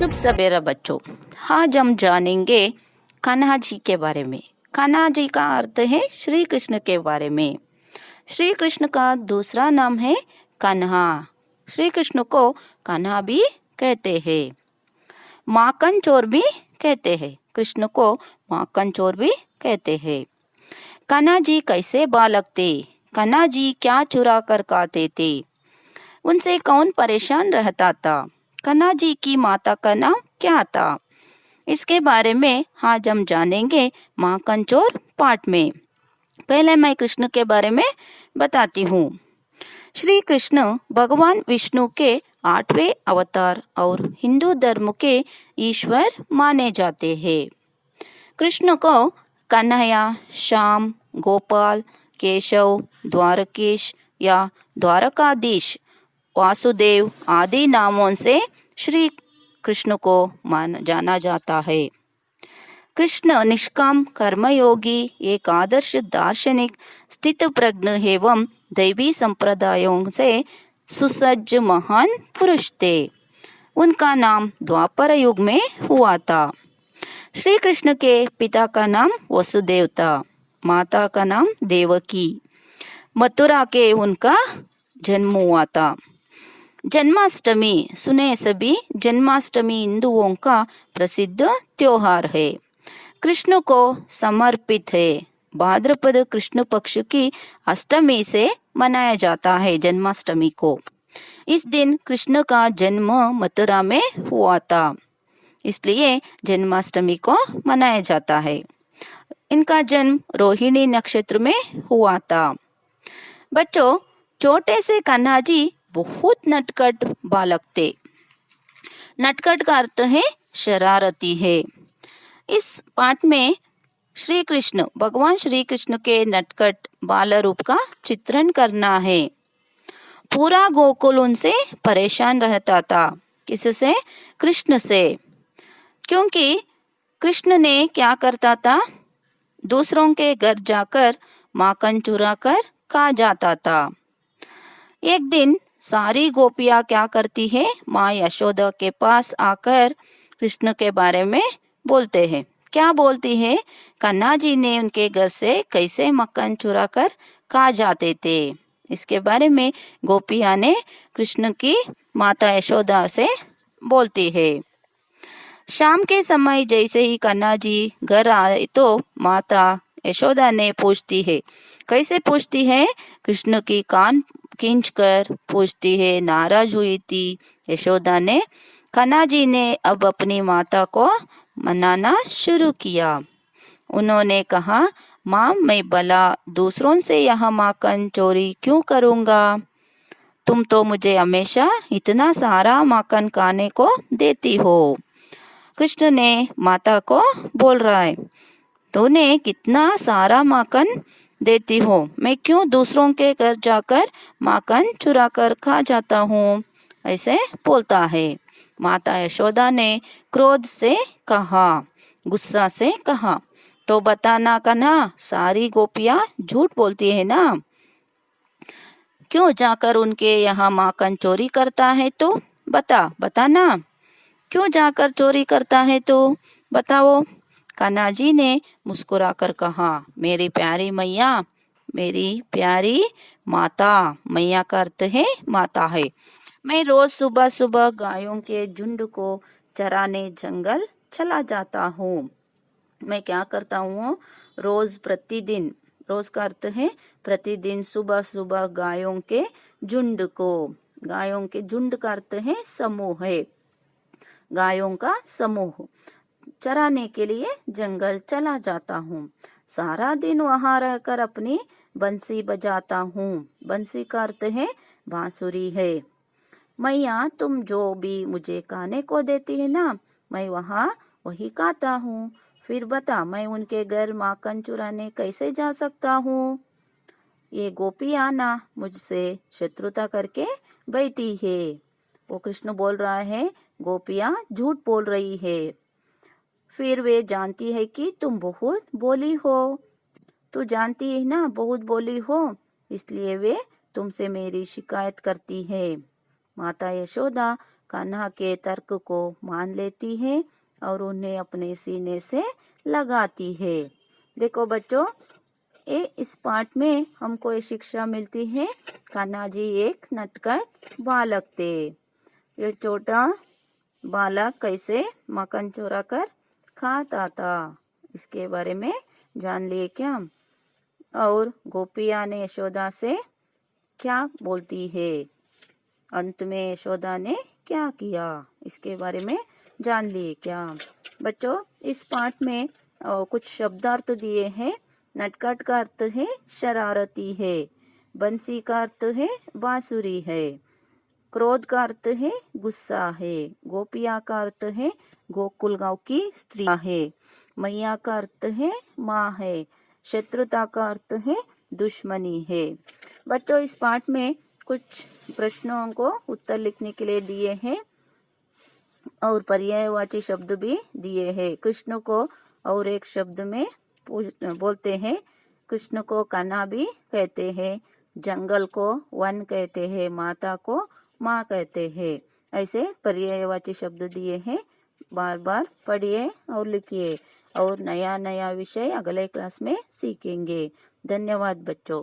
शुभ सवेरा बच्चों। आज हम जानेंगे कान्हा जी के बारे में। कान्हा जी का अर्थ है श्री कृष्ण के बारे में। श्री कृष्ण का दूसरा नाम है कान्हा। श्री कृष्ण को कान्हा भी कहते हैं, माखन चोर भी कहते हैं। कृष्ण को माखन चोर भी कहते हैं। कान्हा जी कैसे बालक थे? कान्हा जी क्या चुरा कर खाते थे? उनसे कौन परेशान रहता था? कान्हा जी की माता का नाम क्या था? इसके बारे में आज हम जानेंगे माखन चोर पाठ में। पहले मैं कृष्ण के बारे में बताती हूँ। श्री कृष्ण भगवान विष्णु के 8वें अवतार और हिंदू धर्म के ईश्वर माने जाते हैं। कृष्ण को कन्हैया, श्याम, गोपाल, केशव, द्वारकेश या द्वारकाधीश, वासुदेव आदि नामों से श्री कृष्ण को जाना जाता है। कृष्ण निष्काम कर्मयोगी, एक आदर्श दार्शनिक, स्थित प्रज्ञ एवं दैवी संप्रदायों से सुसज्ज महान पुरुष थे। उनका नाम द्वापर युग में हुआ था। श्री कृष्ण के पिता का नाम वसुदेव था, माता का नाम देवकी। मथुरा के उनका जन्म हुआ था। जन्माष्टमी सुने सभी। जन्माष्टमी हिंदुओं का प्रसिद्ध त्योहार है। कृष्ण को समर्पित है। भाद्रपद कृष्ण पक्ष की अष्टमी से मनाया जाता है जन्माष्टमी को। इस दिन कृष्ण का जन्म मथुरा में हुआ था, इसलिए जन्माष्टमी को मनाया जाता है। इनका जन्म रोहिणी नक्षत्र में हुआ था। बच्चों, छोटे से कान्हा जी बहुत नटखट बालक थे। नटखट का अर्थ है शरारती है। इस पाठ में श्री कृष्ण, भगवान श्री कृष्ण के नटखट बाल रूप का चित्रण करना है। पूरा गोकुल उनसे परेशान रहता था। किससे? कृष्ण से। क्योंकि कृष्ण ने क्या करता था? दूसरों के घर जाकर माखन चुरा कर खा जाता था। एक दिन सारी गोपियां क्या करती है? माँ यशोदा के पास आकर कृष्ण के बारे में बोलते हैं। क्या बोलती है? कान्हा जी ने उनके घर से कैसे मक्खन चुरा कर खा जाते थे। इसके बारे में गोपियां ने कृष्ण की माता यशोदा से बोलती है। शाम के समय जैसे ही कान्हा जी घर आए तो माता यशोदा ने पूछती है। कैसे पूछती है? कृष्ण की कान खींच कर पूछती है। नाराज हुई थी यशोदा ने। कान्हा जी ने अब अपनी माता को मनाना शुरू किया। उन्होंने कहा, माँ, मैं भला दूसरों से यह माखन चोरी क्यों करूँगा? तुम तो मुझे हमेशा इतना सारा माखन खाने को देती हो। कृष्ण ने माता को बोल रहा है, तूने कितना सारा माखन देती हो, मैं क्यों दूसरों के घर जाकर माखन चुरा कर खा जाता हूँ? ऐसे बोलता है। माता यशोदा ने क्रोध से कहा, गुस्सा से कहा, तो बताना कान्हा, सारी गोपियां झूठ बोलती है ना? क्यों जाकर उनके यहाँ माखन चोरी करता है? तो बताना, क्यों जाकर चोरी करता है? तो बताओ। कान्हा जी ने मुस्कुरा कर कहा, मेरी प्यारी मैया, मेरी प्यारी माता, मैया का अर्थ है माता है, मैं रोज सुबह सुबह गायों के झुंड को चराने जंगल चला जाता हूँ। मैं क्या करता हूँ? रोज प्रतिदिन, रोज का अर्थ है प्रतिदिन, सुबह सुबह गायों के झुंड को, गायों के झुंड का अर्थ है समूह है, गायों का समूह चराने के लिए जंगल चला जाता हूँ। सारा दिन वहां रहकर अपनी बंसी बजाता हूँ। बंसी का अर्थ है बांसुरी है। मैया, तुम जो भी मुझे खाने को देती है ना, मैं वहाँ वही खाता हूँ। फिर बता, मैं उनके घर माखन चुराने कैसे जा सकता हूँ? ये गोपियाँ ना मुझसे शत्रुता करके बैठी है। वो कृष्ण बोल रहा है, गोपियाँ झूठ बोल रही है। फिर वे जानती है कि तुम बहुत बोली हो, तू जानती है ना बहुत बोली हो, इसलिए वे तुमसे मेरी शिकायत करती है। माता यशोदा कान्हा के तर्क को मान लेती है और उन्हें अपने सीने से लगाती है। देखो बच्चों, इस पाठ में हमको ये शिक्षा मिलती है, कान्हा जी एक नटखट बालक थे। ये छोटा बालक कैसे मक्खन चुरा कर खाता था, इसके बारे में जान लिए क्या? और गोपिया ने यशोदा से क्या बोलती है, अंत में यशोदा ने क्या किया, इसके बारे में जान लिए क्या? बच्चों, इस पाठ में कुछ शब्दार्थ दिए हैं। नटखट का अर्थ है शरारती है, बंसी का अर्थ है बांसुरी है, क्रोध का अर्थ है गुस्सा है, गोपिया का अर्थ है गोकुल गांव की स्त्री है, मैया का अर्थ है माँ है, शत्रुता का अर्थ है दुश्मनी है। बच्चों, इस पाठ में कुछ प्रश्नों को उत्तर लिखने के लिए दिए हैं और पर्यायवाची शब्द भी दिए हैं। कृष्ण को और एक शब्द में बोलते हैं। कृष्ण को कान्हा भी कहते हैं, जंगल को वन कहते हैं, माता को माँ कहते हैं। ऐसे पर्यायवाची शब्द दिए हैं। बार बार पढ़िए और लिखिए और नया नया विषय अगले क्लास में सीखेंगे। धन्यवाद बच्चों।